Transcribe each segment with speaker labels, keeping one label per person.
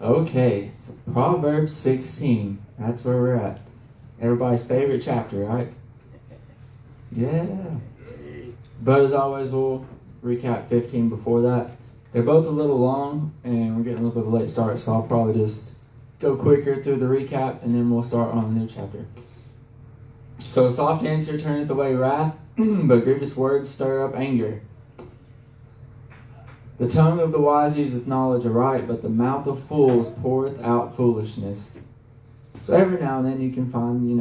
Speaker 1: Okay, so Proverbs 16. That's where we're at. Everybody's favorite chapter, right? Yeah. But as always, we'll recap 15 before that. They're both a little long, and we're getting a little bit of a late start, so I'll probably just go quicker through the recap, and then we'll start on a new chapter. So a soft answer turneth away wrath, but grievous words stir up anger. The tongue of the wise useth knowledge aright, but the mouth of fools poureth out foolishness. So every now and then you can find,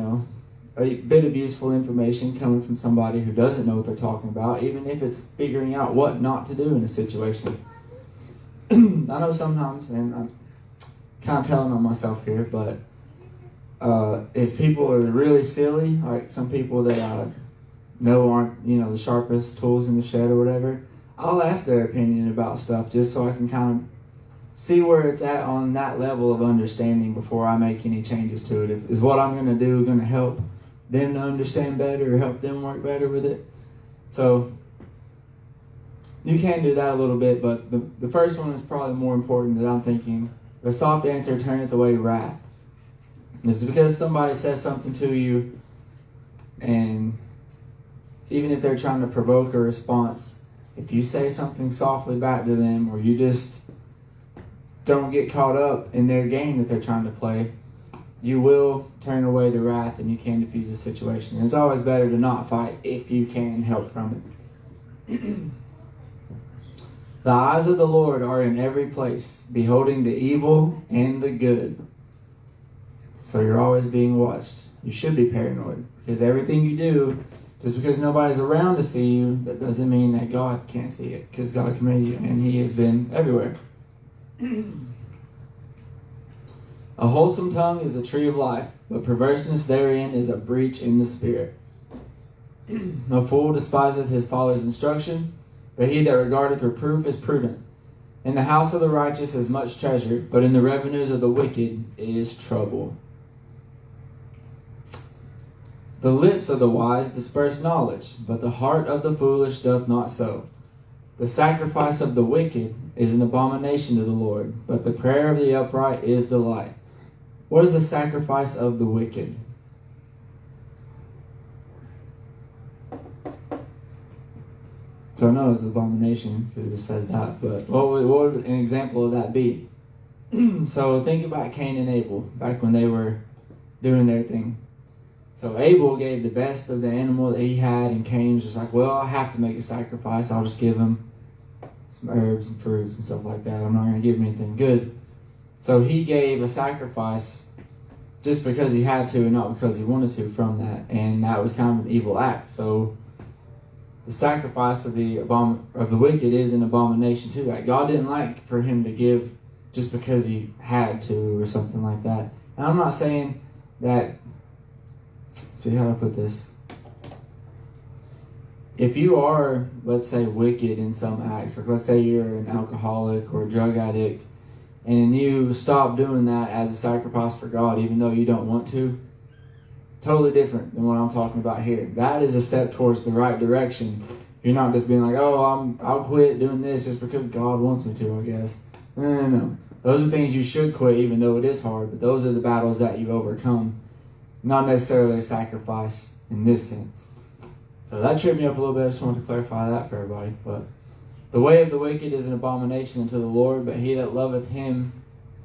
Speaker 1: a bit of useful information coming from somebody who doesn't know what they're talking about, even if it's figuring out what not to do in a situation. I know sometimes, and I'm kind of telling on myself here, but if people are really silly, like some people that I know aren't, the sharpest tools in the shed or whatever, I'll ask their opinion about stuff just so I can kind of see where it's at on that level of understanding before I make any changes to it. Is what I'm going to do going to help them to understand better or help them work better with it? So you can do that a little bit, but the first one is probably more important that I'm thinking. The soft answer turneth away wrath. It's because somebody says something to you, and even if they're trying to provoke a response, if you say something softly back to them, or you just don't get caught up in their game that they're trying to play, you will turn away the wrath and you can diffuse the situation. And it's always better to not fight if you can help from it. The eyes of the Lord are in every place, beholding the evil and the good. So you're always being watched. You should be paranoid, because everything you do, just because nobody's around to see you, that doesn't mean that God can't see it, because God created you and He has been everywhere. A wholesome tongue is a tree of life, but perverseness therein is a breach in the spirit. A fool despiseth his father's instruction, but he that regardeth reproof is prudent. In the house of the righteous is much treasure, but in the revenues of the wicked is trouble. The lips of the wise disperse knowledge, but the heart of the foolish doth not so. The sacrifice of the wicked is an abomination to the Lord, but the prayer of the upright is delight. What is the sacrifice of the wicked? So no, it's an abomination, because it says that. But what would an example of that be? So think about Cain and Abel, back when they were doing their thing. So Abel gave the best of the animal that he had, and Cain was just like, well, I have to make a sacrifice. I'll just give him some herbs and fruits and stuff like that. I'm not going to give him anything good. So he gave a sacrifice just because he had to and not because he wanted to from that. And that was kind of an evil act. So the sacrifice of the wicked is an abomination to that. God didn't like for him to give just because he had to or something like that. And I'm not saying that, see how I put this? If you are, let's say, wicked in some acts, like let's say you're an alcoholic or a drug addict, and you stop doing that as a sacrifice for God, even though you don't want to, totally different than what I'm talking about here. That is a step towards the right direction. You're not just being like, oh, I'll quit doing this just because God wants me to, I guess. No. Those are things you should quit, even though it is hard, but those are the battles that you overcome. Not necessarily a sacrifice in this sense. So that tripped me up a little bit. I just wanted to clarify that for everybody. But the way of the wicked is an abomination unto the Lord, but he loveth him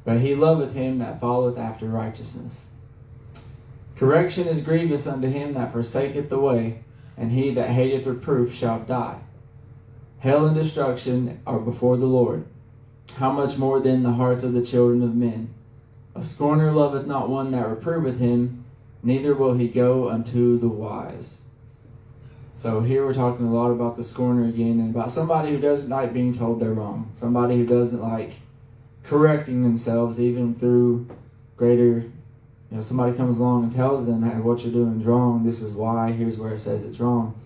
Speaker 1: that followeth after righteousness. Correction is grievous unto him that forsaketh the way, and he that hateth reproof shall die. Hell and destruction are before the Lord. How much more then the hearts of the children of men? A scorner loveth not one that reproveth him, neither will he go unto the wise. So here we're talking a lot about the scorner again, and about somebody who doesn't like being told they're wrong. Somebody who doesn't like correcting themselves even through greater, somebody comes along and tells them, hey, what you're doing is wrong, this is why, here's where it says it's wrong.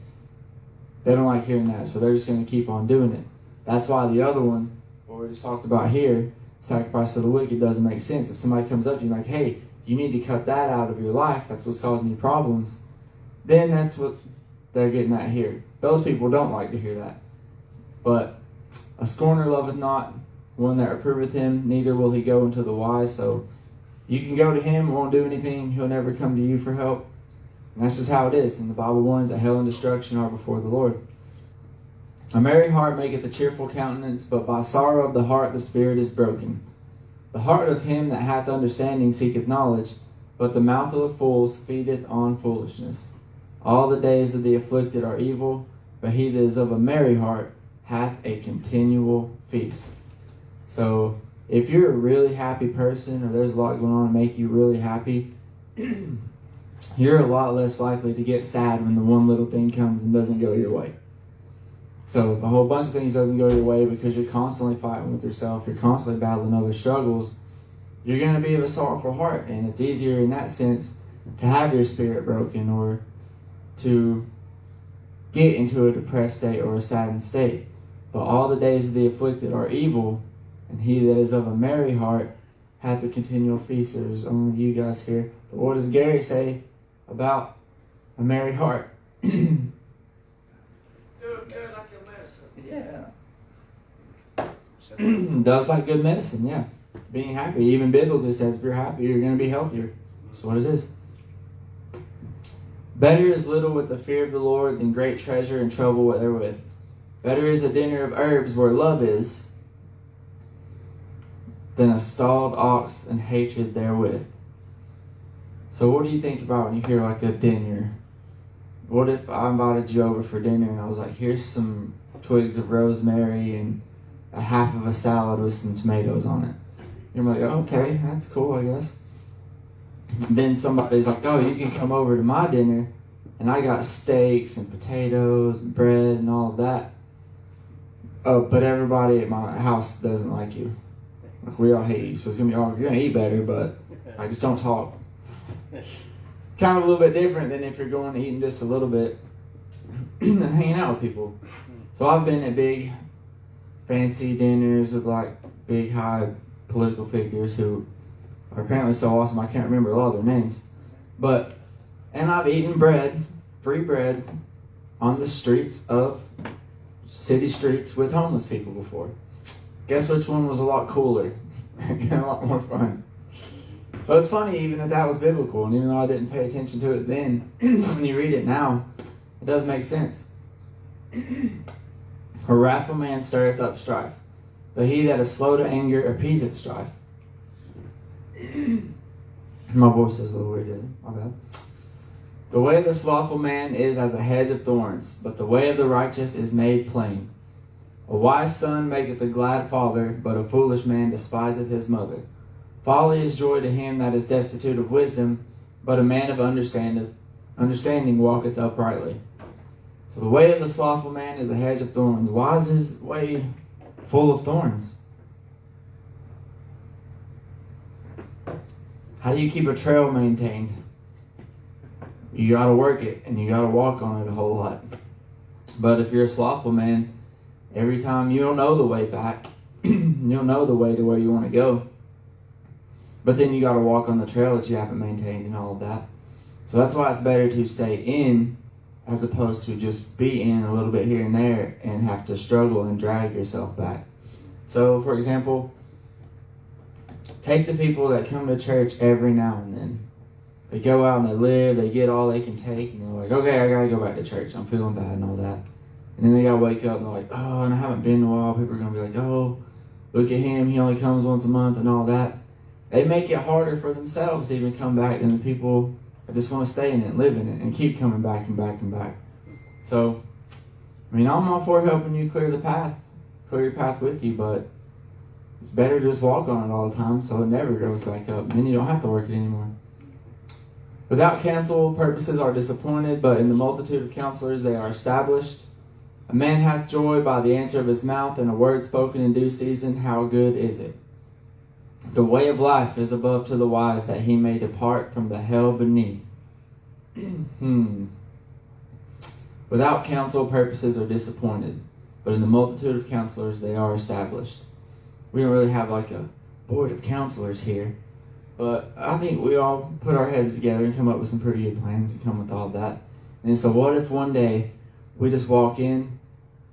Speaker 1: They don't like hearing that, so they're just going to keep on doing it. That's why the other one, what we just talked about here, sacrifice of the wicked, doesn't make sense. If somebody comes up to you like, hey, you need to cut that out of your life, that's what's causing you problems, then that's what they're getting at here. Those people don't like to hear that. But a scorner loveth not one that reproveth him, neither will he go unto the wise. So you can go to him, won't do anything, he'll never come to you for help. And that's just how it is. And the Bible warns that hell and destruction are before the Lord. A merry heart maketh a cheerful countenance, but by sorrow of the heart the spirit is broken. The heart of him that hath understanding seeketh knowledge, but the mouth of fools feedeth on foolishness. All the days of the afflicted are evil, but he that is of a merry heart hath a continual feast. So if you're a really happy person, or there's a lot going on to make you really happy, you're a lot less likely to get sad when the one little thing comes and doesn't go your way. So if a whole bunch of things doesn't go your way because you're constantly fighting with yourself, you're constantly battling other struggles, you're going to be of a sorrowful heart. And it's easier in that sense to have your spirit broken or to get into a depressed state or a saddened state. But all the days of the afflicted are evil, and he that is of a merry heart hath a continual feast. There's only you guys here. But what does Gary say about a merry heart? Yeah. Does like good medicine, yeah. Being happy. Even biblically says if you're happy, you're going to be healthier. That's what it is. Better is little with the fear of the Lord than great treasure and trouble therewith. Better is a dinner of herbs where love is than a stalled ox and hatred therewith. So what do you think about when you hear like a dinner? What if I invited you over for dinner and I was like, here's some twigs of rosemary and a half of a salad with some tomatoes on it. You're like, oh, okay, that's cool, I guess. Then somebody's like, oh, you can come over to my dinner and I got steaks and potatoes and bread and all of that. Oh, but everybody at my house doesn't like you. Like, we all hate you. So it's going to be, oh, you're going to eat better, but I just don't talk. Kind of a little bit different than if you're going and eating just a little bit and hanging out with people. So I've been at big, fancy dinners with like big, high political figures who are apparently so awesome I can't remember a lot of their names. And I've eaten bread, free bread, on the streets of city streets with homeless people before. Guess which one was a lot cooler and a lot more fun. So it's funny even that was biblical, and even though I didn't pay attention to it then, when you read it now, it does make sense. A wrathful man stirreth up strife, but he that is slow to anger appeaseth strife. My voice is a little weird, my bad. The way of the slothful man is as a hedge of thorns, but the way of the righteous is made plain. A wise son maketh a glad father, but a foolish man despiseth his mother. Folly is joy to him that is destitute of wisdom, but a man of understanding walketh uprightly. So the way of the slothful man is a hedge of thorns. Why is his way full of thorns? How do you keep a trail maintained? You got to work it, and you got to walk on it a whole lot. But if you're a slothful man, every time you don't know the way back, you don't know the way to where you want to go. But then you got to walk on the trail that you haven't maintained and all of that. So that's why it's better to stay in as opposed to just be in a little bit here and there and have to struggle and drag yourself back. So, for example, take the people that come to church every now and then. They go out and they live, they get all they can take, and they're like, okay, I got to go back to church. I'm feeling bad and all that. And then they got to wake up and they're like, oh, and I haven't been in a while. People are going to be like, oh, look at him. He only comes once a month and all that. They make it harder for themselves to even come back than the people that just want to stay in it and live in it and keep coming back and back and back. So, I mean, I'm all for helping you clear your path with you, but it's better to just walk on it all the time so it never goes back up. And then you don't have to work it anymore. Without counsel, purposes are disappointed, but in the multitude of counselors they are established. A man hath joy by the answer of his mouth, and a word spoken in due season, how good is it? The way of life is above to the wise, that he may depart from the hell beneath. Without counsel, purposes are disappointed, but in the multitude of counselors they are established. We don't really have like a board of counselors here, but I think we all put our heads together and come up with some pretty good plans and come with all that. And so what if one day we just walk in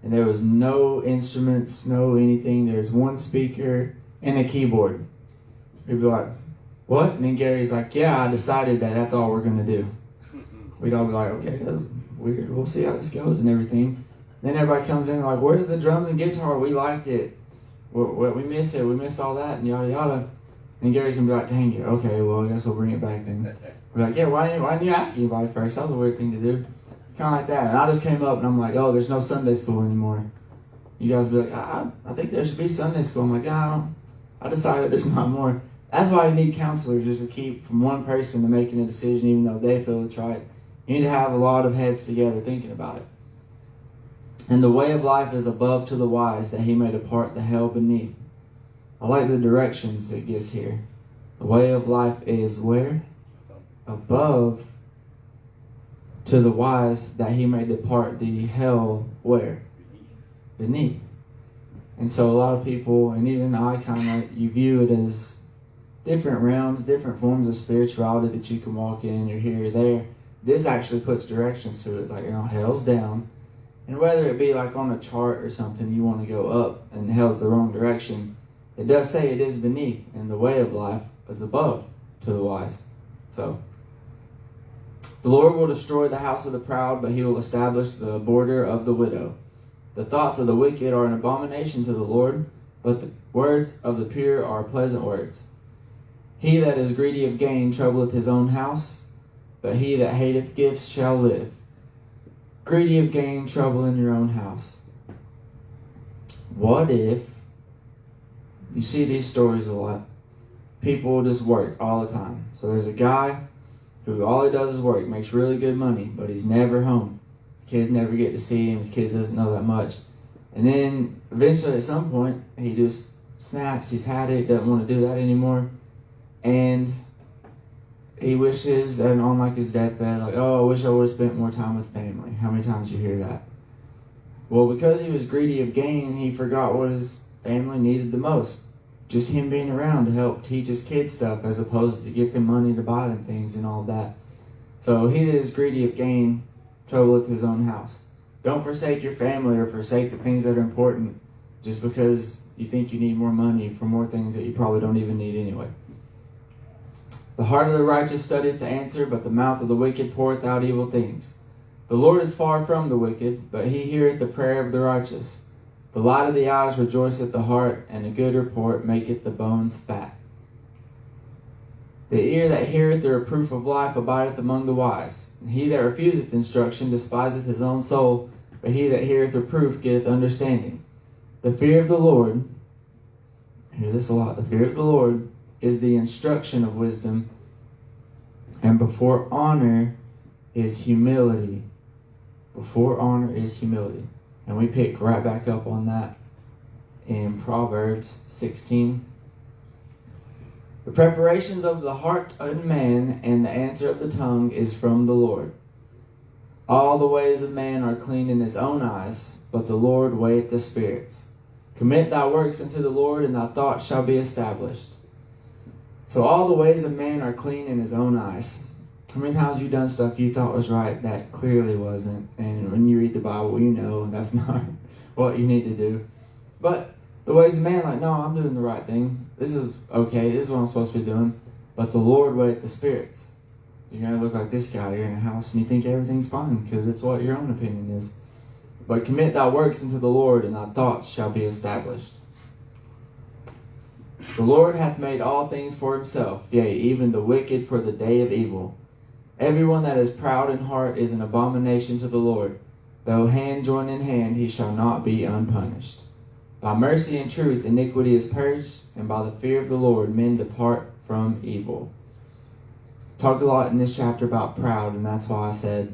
Speaker 1: and there was no instruments, no anything. There's one speaker and a keyboard. We'd be like, what? And then Gary's like, yeah, I decided that's all we're going to do. We'd all be like, okay, that's weird. We'll see how this goes and everything. Then everybody comes in like, where's the drums and guitar? We liked it. We miss it. We miss all that and yada yada. And Gary's going to be like, dang it. Okay, well, I guess we'll bring it back then. We're like, yeah, why didn't you ask anybody first? That was a weird thing to do. Kind of like that. And I just came up and I'm like, oh, there's no Sunday school anymore. You guys be like, I think there should be Sunday school. I'm like, I decided there's not more. That's why you need counselors, just to keep from one person to making a decision even though they feel it's right. You need to have a lot of heads together thinking about it. And the way of life is above to the wise, that he may depart the hell beneath. I like the directions it gives here. The way of life is where? Above to the wise, that he may depart the hell where? Beneath. And so a lot of people, and even I you view it as different realms, different forms of spirituality that you can walk in, you're here, you're there. This actually puts directions to it. It's like, hell's down. And whether it be like on a chart or something, you want to go up and hell's the wrong direction, it does say it is beneath, and the way of life is above to the wise. So, the Lord will destroy the house of the proud, but he will establish the border of the widow. The thoughts of the wicked are an abomination to the Lord, but the words of the pure are pleasant words. He that is greedy of gain troubleth his own house, but he that hateth gifts shall live. Greedy of gain, trouble in your own house. What if, you see these stories a lot, people just work all the time. So there's a guy who all he does is work, makes really good money, but he's never home. His kids never get to see him, his kids doesn't know that much. And then eventually at some point, he just snaps, he's had it, doesn't want to do that anymore. And he wishes, and on like his deathbed, like, oh, I wish I would have spent more time with family. How many times you hear that? Well, because he was greedy of gain, he forgot what his family needed the most. Just him being around to help teach his kids stuff, as opposed to get them money to buy them things and all that. So he that is greedy of gain troubleth his own house. Don't forsake your family or forsake the things that are important just because you think you need more money for more things that you probably don't even need anyway. The heart of the righteous studieth to answer, but the mouth of the wicked poureth out evil things. The Lord is far from the wicked, but he heareth the prayer of the righteous. The light of the eyes rejoiceth the heart, and a good report maketh the bones fat. The ear that heareth the reproof of life abideth among the wise. And he that refuseth instruction despiseth his own soul, but he that heareth reproof getteth understanding. The fear of the Lord, I hear this a lot, the fear of the Lord is the instruction of wisdom, and before honor is humility. Before honor is humility. And we pick right back up on that in Proverbs 16. The preparations of the heart of man and the answer of the tongue is from the Lord. All the ways of man are clean in his own eyes, but the Lord weigheth the spirits. Commit thy works unto the Lord, and thy thoughts shall be established. So all the ways of man are clean in his own eyes. How many times have you done stuff you thought was right that clearly wasn't? And when you read the Bible, you know that's not what you need to do. But the ways of man, like, no, I'm doing the right thing. This is okay. This is what I'm supposed to be doing. But the Lord weigheth the spirits. You're going to look like this guy. You're in a house and you think everything's fine because it's what your own opinion is. But commit thy works unto the Lord, and thy thoughts shall be established. The Lord hath made all things for himself, yea, even the wicked for the day of evil. Everyone that is proud in heart is an abomination to the Lord. Though hand join in hand, he shall not be unpunished. By mercy and truth iniquity is purged, and by the fear of the Lord men depart from evil. Talked a lot in this chapter about proud, and that's why I said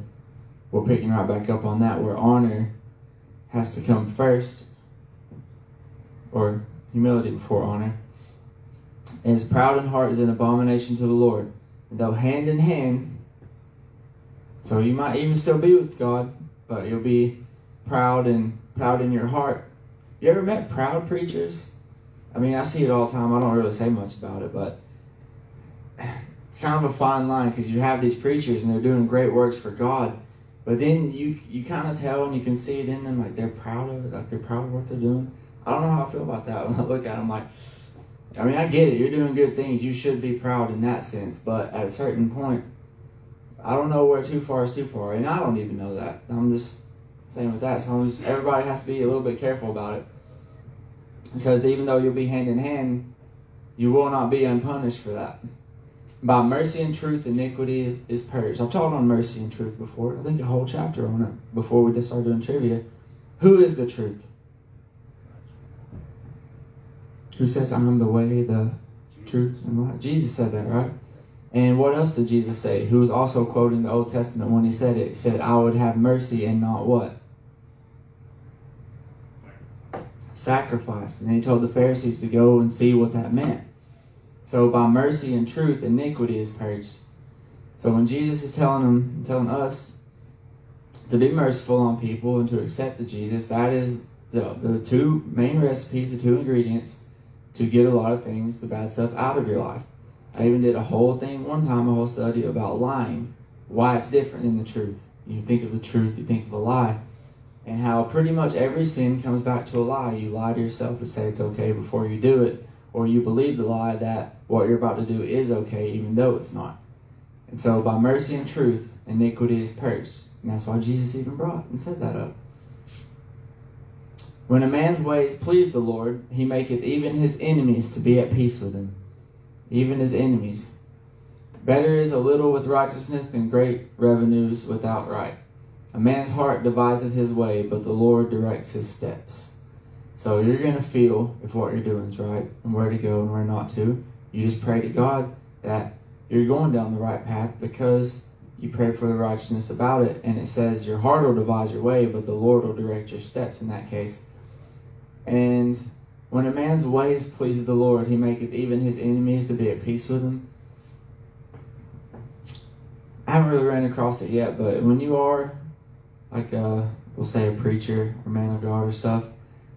Speaker 1: we're picking right back up on that, where honor has to come first, or humility before honor. And his proud in heart is an abomination to the Lord. And though hand in hand, so you might even still be with God, but you'll be proud in your heart. You ever met proud preachers? I mean, I see it all the time. I don't really say much about it, but it's kind of a fine line, because you have these preachers and they're doing great works for God, But then you kind of tell and you can see it in them, like they're proud of it, like they're proud of what they're doing. I don't know how I feel about that when I look at them. Like, I mean, I get it. You're doing good things. You should be proud in that sense. But at a certain point, I don't know where too far is too far. And I don't even know that. I'm just saying with that. So everybody has to be a little bit careful about it. Because even though you'll be hand in hand, you will not be unpunished for that. By mercy and truth, iniquity is purged. I've taught on mercy and truth before. I think a whole chapter on it before we just started doing trivia. Who is the truth? Who says, I am the way, the truth, and life? Jesus said that, right? And what else did Jesus say? Who was also quoting the Old Testament when he said it. He said, I would have mercy and not what? Sacrifice. And then he told the Pharisees to go and see what that meant. So by mercy and truth, iniquity is purged. So when Jesus is telling us to be merciful on people and to accept the Jesus, that is the two main recipes, the two ingredients to get a lot of things, the bad stuff, out of your life. I even did a whole thing one time, a whole study about lying, why it's different than the truth. You think of the truth, you think of a lie, and how pretty much every sin comes back to a lie. You lie to yourself to say it's okay before you do it, or you believe the lie that what you're about to do is okay even though it's not. And so by mercy and truth, iniquity is purged. And that's why Jesus even brought and set that up. When a man's ways please the Lord, he maketh even his enemies to be at peace with him. Even his enemies. Better is a little with righteousness than great revenues without right. A man's heart deviseth his way, but the Lord directs his steps. So you're going to feel if what you're doing is right and where to go and where not to. You just pray to God that you're going down the right path because you pray for the righteousness about it. And it says your heart will devise your way, but the Lord will direct your steps in that case. And when a man's ways please the Lord, he maketh even his enemies to be at peace with him. I haven't really ran across it yet, but when you are, like, we'll say a preacher or man of God or stuff,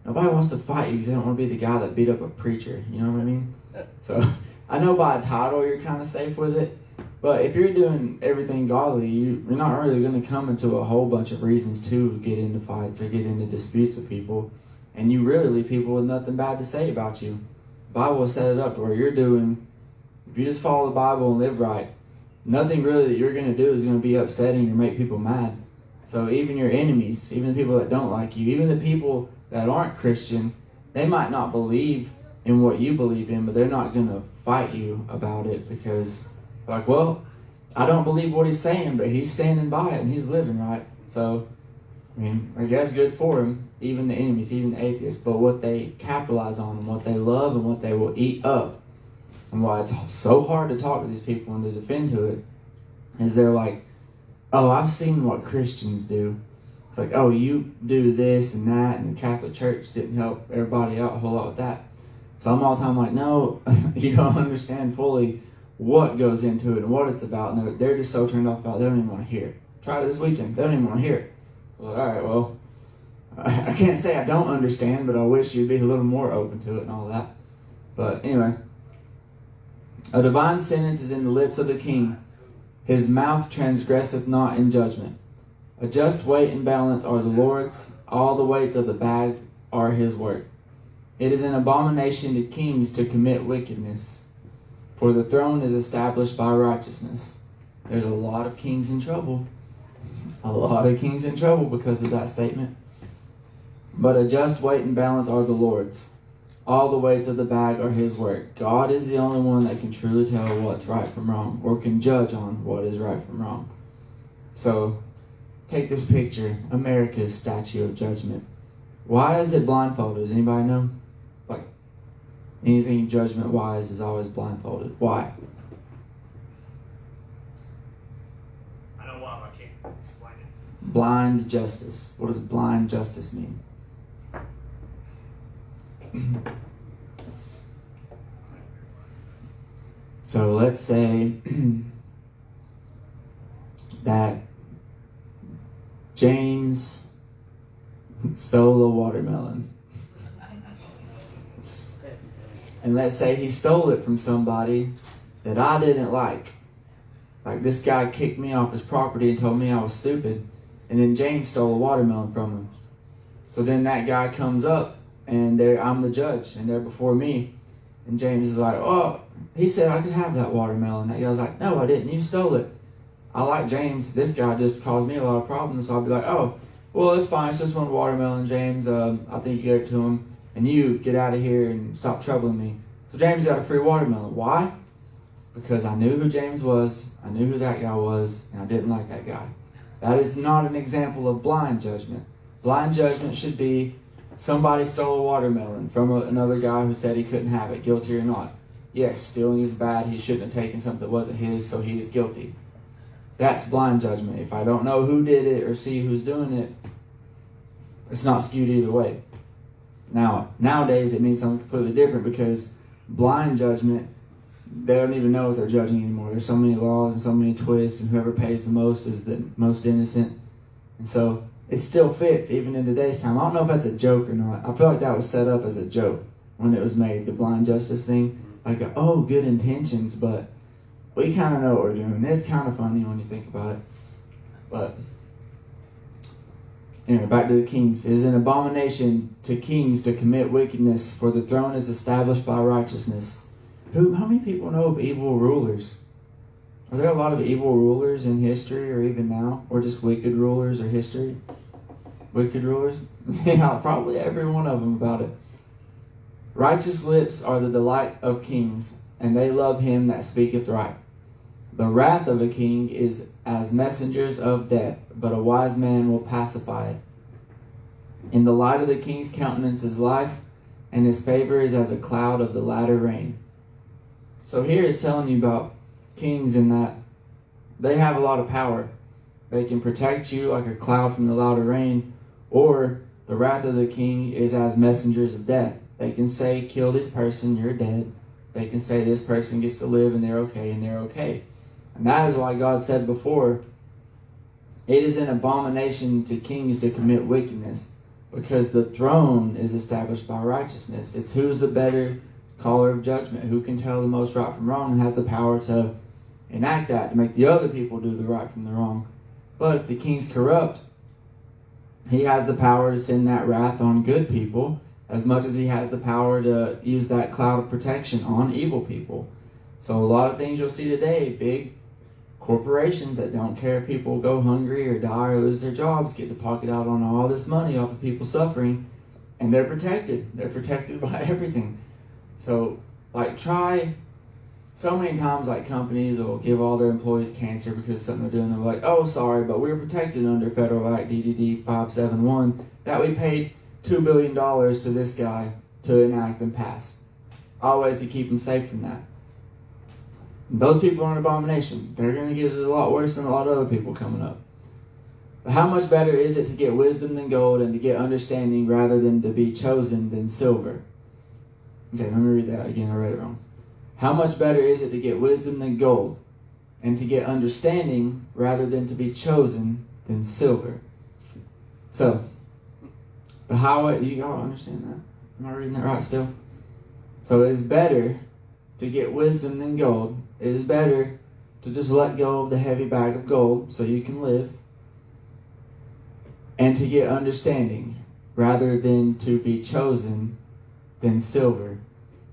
Speaker 1: nobody wants to fight you because they don't want to be the guy that beat up a preacher. You know what I mean? So I know by a title you're kind of safe with it, but if you're doing everything godly, you're not really going to come into a whole bunch of reasons to get into fights or get into disputes with people. And you really leave people with nothing bad to say about you. The Bible will set it up to where you're doing, if you just follow the Bible and live right, nothing really that you're going to do is going to be upsetting or make people mad. So even your enemies, even the people that don't like you, even the people that aren't Christian, they might not believe in what you believe in, but they're not going to fight you about it because, like, well, I don't believe what he's saying, but he's standing by it and he's living right. So, I mean, I guess good for him, even the enemies, even the atheists. But what they capitalize on and what they love and what they will eat up, and why it's so hard to talk to these people and to defend to it, is they're like, oh, I've seen what Christians do. It's like, oh, you do this and that, and the Catholic Church didn't help everybody out a whole lot with that. So I'm all the time like, no, you don't understand fully what goes into it and what it's about. And they're just so turned off about it, they don't even want to hear it. Try it this weekend. They don't even want to hear it. Well, all right, well, I can't say I don't understand, but I wish you'd be a little more open to it and all that. But anyway, a divine sentence is in the lips of the king. His mouth transgresseth not in judgment. A just weight and balance are the Lord's. All the weights of the bag are his work. It is an abomination to kings to commit wickedness, for the throne is established by righteousness. There's a lot of kings in trouble. A lot of kings in trouble because of that statement. But a just weight and balance are the Lord's. All the weights of the bag are his work. God is the only one that can truly tell what's right from wrong, or can judge on what is right from wrong. So, take this picture, America's Statue of Judgment. Why is it blindfolded? Anybody know? Like, anything judgment-wise is always blindfolded. Why?
Speaker 2: I know why, but I can't explain it.
Speaker 1: Blind justice. What does blind justice mean? So let's say that James stole a watermelon. And let's say he stole it from somebody that I didn't like. Like, this guy kicked me off his property and told me I was stupid. And then James stole a watermelon from him. So then that guy comes up, and I'm the judge, and they're before me. And James is like, oh, he said I could have that watermelon. That guy's like, no, I didn't. You stole it. I like James. This guy just caused me a lot of problems. So I'll be like, oh, well, it's fine. It's just one watermelon, James. I think you gave it to him. And you get out of here and stop troubling me. So James got a free watermelon. Why? Because I knew who James was. I knew who that guy was. And I didn't like that guy. That is not an example of blind judgment. Blind judgment should be somebody stole a watermelon from another guy who said he couldn't have it, guilty or not. Yes, stealing is bad. He shouldn't have taken something that wasn't his, so he is guilty. That's blind judgment. If I don't know who did it or see who's doing it, it's not skewed either way. Now, nowadays it means something completely different because blind judgment, they don't even know what they're judging anymore. There's so many laws and so many twists, and whoever pays the most is the most innocent. And so it still fits even in today's time. I don't know if that's a joke or not. I feel like that was set up as a joke when it was made, the blind justice thing. Like, oh, good intentions, but we kind of know what we're doing. It's kind of funny when you think about it. But anyway, back to the kings. It is an abomination to kings to commit wickedness, for the throne is established by righteousness. How many people know of evil rulers? Are there a lot of evil rulers in history or even now? Or just wicked rulers or history? Wicked rulers? Yeah, probably every one of them about it. Righteous lips are the delight of kings, and they love him that speaketh right. The wrath of a king is as messengers of death, but a wise man will pacify it. In the light of the king's countenance is life, and his favor is as a cloud of the latter rain. So here it's telling you about kings in that they have a lot of power. They can protect you like a cloud from the latter rain, or the wrath of the king is as messengers of death. They can say, kill this person, you're dead. They can say this person gets to live and they're okay, and they're okay. And that is why God said before, it is an abomination to kings to commit wickedness, because the throne is established by righteousness. It's who's the better caller of judgment, who can tell the most right from wrong and has the power to enact that, to make the other people do the right from the wrong. But if the king's corrupt, he has the power to send that wrath on good people, as much as he has the power to use that cloud of protection on evil people. So a lot of things you'll see today, big corporations that don't care if people go hungry or die or lose their jobs, get to pocket out on all this money off of people suffering, and they're protected. They're protected by everything. So, try so many times, companies will give all their employees cancer because of something they're doing. They're like, oh, sorry, but we're protected under Federal Act DDD 571 that we paid $2 billion to this guy to enact and pass. Always to keep them safe from that. Those people are an abomination. They're going to get it a lot worse than a lot of other people coming up. But how much better is it to get wisdom than gold, and to get understanding rather than to be chosen than silver? Okay, let me read that again. I read it wrong. How much better is it to get wisdom than gold, and to get understanding rather than to be chosen than silver? So, the highway, you all understand that? Am I reading that right still? So it is better to get wisdom than gold. It is better to just let go of the heavy bag of gold so you can live, and to get understanding rather than to be chosen than silver.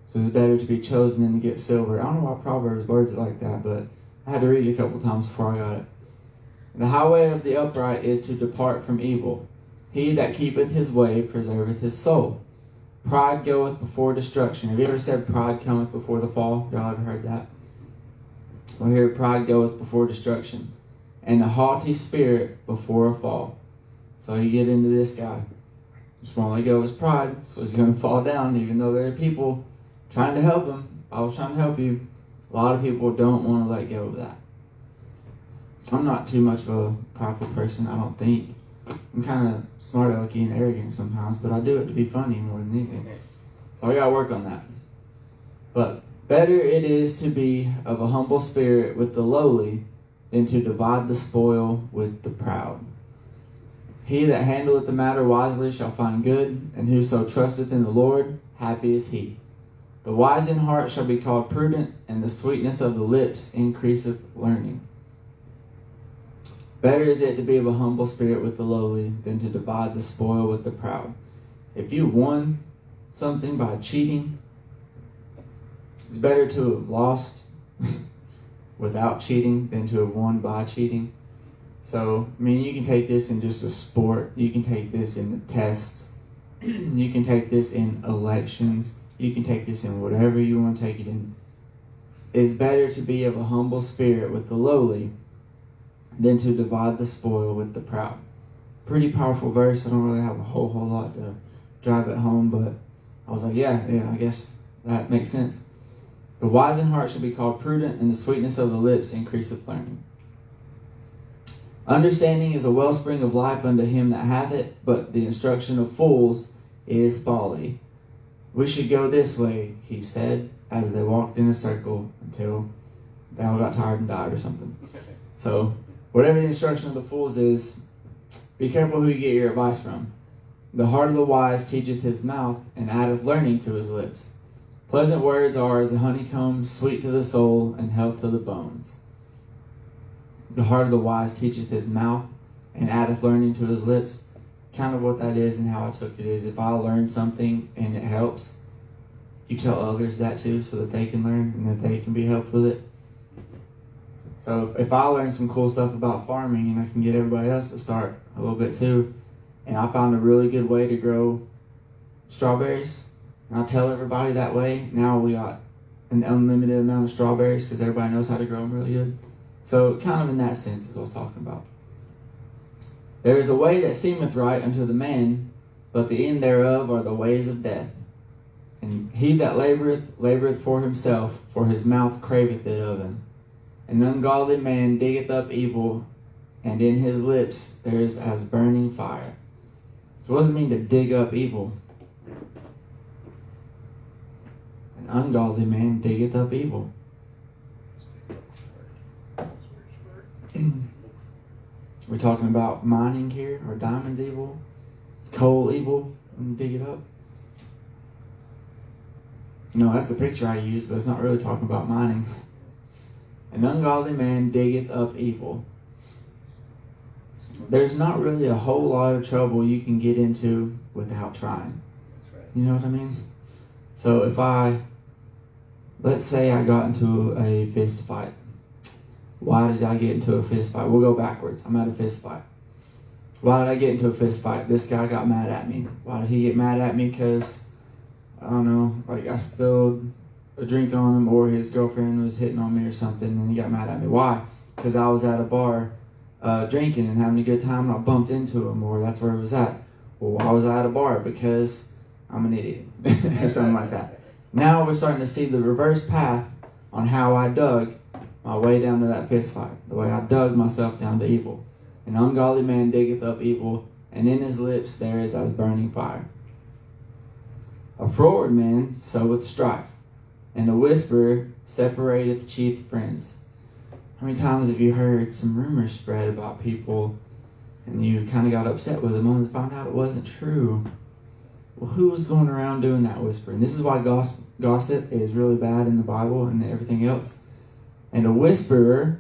Speaker 1: So it's better to be chosen than to get silver. I don't know why Proverbs words it like that, but I had to read it a couple times before I got it. The highway of the upright is to depart from evil. He that keepeth his way preserveth his soul. Pride goeth before destruction. Have you ever said pride cometh before the fall? Y'all ever heard that? Well, here, pride goeth before destruction, and a haughty spirit before a fall. So you get into this guy. Just won't let go of his pride, so he's going to fall down, even though there are people trying to help him. I was trying to help you. A lot of people don't want to let go of that. I'm not too much of a prideful person, I don't think. I'm kind of smart alecky and arrogant sometimes, but I do it to be funny more than anything. So I got to work on that. But better it is to be of a humble spirit with the lowly than to divide the spoil with the proud. He that handleth the matter wisely shall find good, and whoso trusteth in the Lord, happy is he. The wise in heart shall be called prudent, and the sweetness of the lips increaseth learning. Better is it to be of a humble spirit with the lowly than to divide the spoil with the proud. If you won something by cheating, it's better to have lost without cheating than to have won by cheating. So, I mean, you can take this in just a sport. You can take this in the tests. You can take this in elections. You can take this in whatever you want to take it in. It's better to be of a humble spirit with the lowly than to divide the spoil with the proud. Pretty powerful verse. I don't really have a whole lot to drive it home, but I was like, yeah, I guess that makes sense. The wise in heart should be called prudent, and the sweetness of the lips increaseth learning. Understanding is a wellspring of life unto him that hath it, but the instruction of fools is folly. We should go this way, he said, as they walked in a circle until they all got tired and died or something. So, whatever the instruction of the fools is, be careful who you get your advice from. The heart of the wise teacheth his mouth, and addeth learning to his lips. Pleasant words are as a honeycomb, sweet to the soul, and health to the bones. The heart of the wise teacheth his mouth, and addeth learning to his lips. Kind of what that is and how I took it is, if I learn something and it helps, you tell others that too, so that they can learn and that they can be helped with it. So if I learn some cool stuff about farming, and I can get everybody else to start a little bit too, and I found a really good way to grow strawberries, and I tell everybody that way, now we got an unlimited amount of strawberries because everybody knows how to grow them really good. So kind of in that sense is what I was talking about. There is a way that seemeth right unto the man, but the end thereof are the ways of death. And he that laboureth for himself, for his mouth craveth it of him. An ungodly man diggeth up evil, and in his lips there is as burning fire. So what does it mean to dig up evil? An ungodly man diggeth up evil. We're talking about mining here, or diamonds evil. It's coal evil when you dig it up. No, that's the picture I use, but it's not really talking about mining. An ungodly man diggeth up evil. There's not really a whole lot of trouble you can get into without trying.
Speaker 3: That's right.
Speaker 1: You know what I mean? So let's say I got into a fist fight. Why did I get into a fist fight? We'll go backwards. I'm at a fist fight. Why did I get into a fist fight? This guy got mad at me. Why did he get mad at me? Because, I don't know, like I spilled a drink on him, or his girlfriend was hitting on me or something, and he got mad at me. Why? Because I was at a bar drinking and having a good time, and I bumped into him, or that's where he was at. Well, why was I at a bar? Because I'm an idiot, or something like that. Now we're starting to see the reverse path on how I dug my way down to that fist fight, the way I dug myself down to evil. An ungodly man diggeth up evil, and in his lips there is as burning fire. A froward man soweth strife, and a whisperer separateth chief friends. How many times have you heard some rumors spread about people, and you kind of got upset with them only to find out it wasn't true? Well, who was going around doing that whispering? This is why gossip is really bad in the Bible and everything else. And a whisperer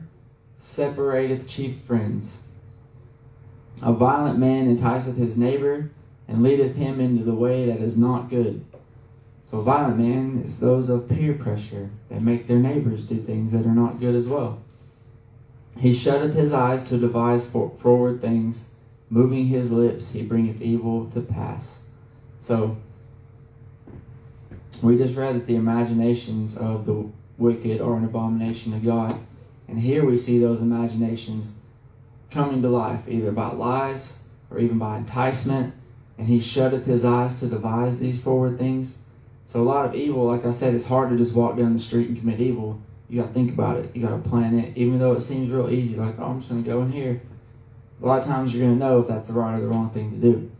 Speaker 1: separateth chief friends. A violent man enticeth his neighbor, and leadeth him into the way that is not good. So a violent man is those of peer pressure that make their neighbors do things that are not good as well. He shutteth his eyes to devise forward things. Moving his lips, he bringeth evil to pass. So, we just read that the imaginations of the wicked are an abomination to God. And here we see those imaginations coming to life, either by lies or even by enticement. And he shutteth his eyes to devise these forward things. So a lot of evil, like I said, it's hard to just walk down the street and commit evil. You got to think about it. You got to plan it. Even though it seems real easy, like, oh, I'm just going to go in here. A lot of times you're going to know if that's the right or the wrong thing to do.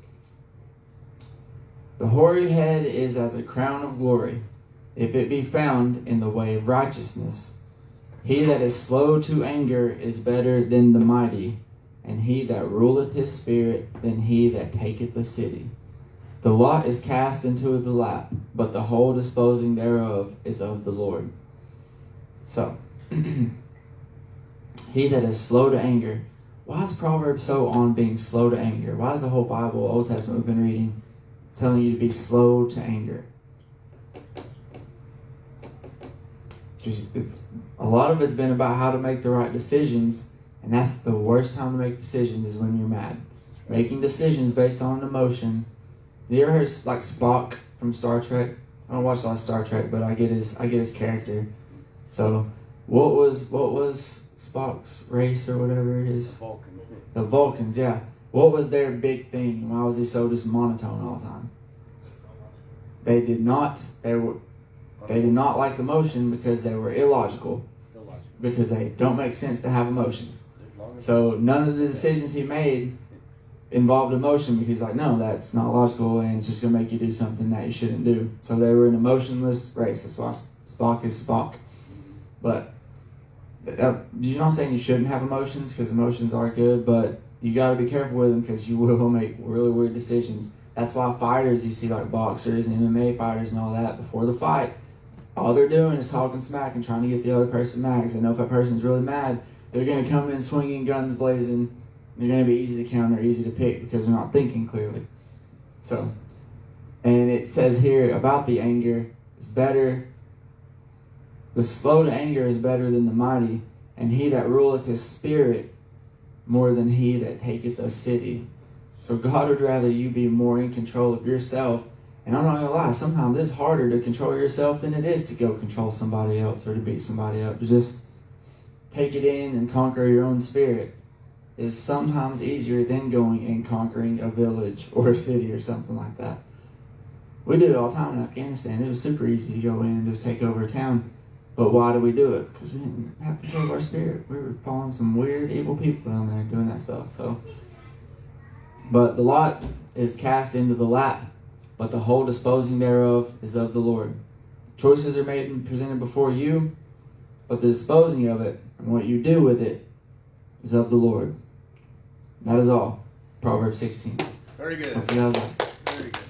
Speaker 1: The hoary head is as a crown of glory, if it be found in the way of righteousness. He that is slow to anger is better than the mighty, and he that ruleth his spirit than he that taketh a city. The lot is cast into the lap, but the whole disposing thereof is of the Lord. So, he that is slow to anger, why is Proverbs so on being slow to anger? Why is the whole Bible, Old Testament we've been reading, telling you to be slow to anger? A lot of it's been about how to make the right decisions, and that's the worst time to make decisions is when you're mad. Making decisions based on an emotion. You ever heard like Spock from Star Trek? I don't watch a lot of Star Trek, but I get his character. So what was Spock's race or whatever his the Vulcans, yeah. What was their big thing? Why was he so just monotone all the time? They did not like emotion because they were illogical. Because they don't make sense to have emotions. So none of the decisions he made involved emotion because like, no, that's not logical and it's just going to make you do something that you shouldn't do. So they were an emotionless race. That's why Spock is Spock. But you're not saying you shouldn't have emotions because emotions are good, but you got to be careful with them because you will make really weird decisions. That's why fighters, you see like boxers and MMA fighters and all that, before the fight, all they're doing is talking smack and trying to get the other person mad because they know if that person's really mad, they're going to come in swinging, guns blazing. They're going to be easy to counter, easy to pick because they're not thinking clearly. So, and it says here about the anger, it's better, the slow to anger is better than the mighty, and he that ruleth his spirit more than he that taketh a city. So God would rather you be more in control of yourself. And I'm not going to lie, sometimes it's harder to control yourself than it is to go control somebody else or to beat somebody up. To just take it in and conquer your own spirit is sometimes easier than going and conquering a village or a city or something like that. We did it all the time in Afghanistan. It was super easy to go in and just take over a town. But why do we do it? Because we didn't have control of our spirit. We were following some weird, evil people down there doing that stuff. But the lot is cast into the lap, but the whole disposing thereof is of the Lord. Choices are made and presented before you, but the disposing of it and what you do with it is of the Lord. That is all. Proverbs 16.
Speaker 3: Very good.
Speaker 1: Okay, that was all.
Speaker 3: Very good.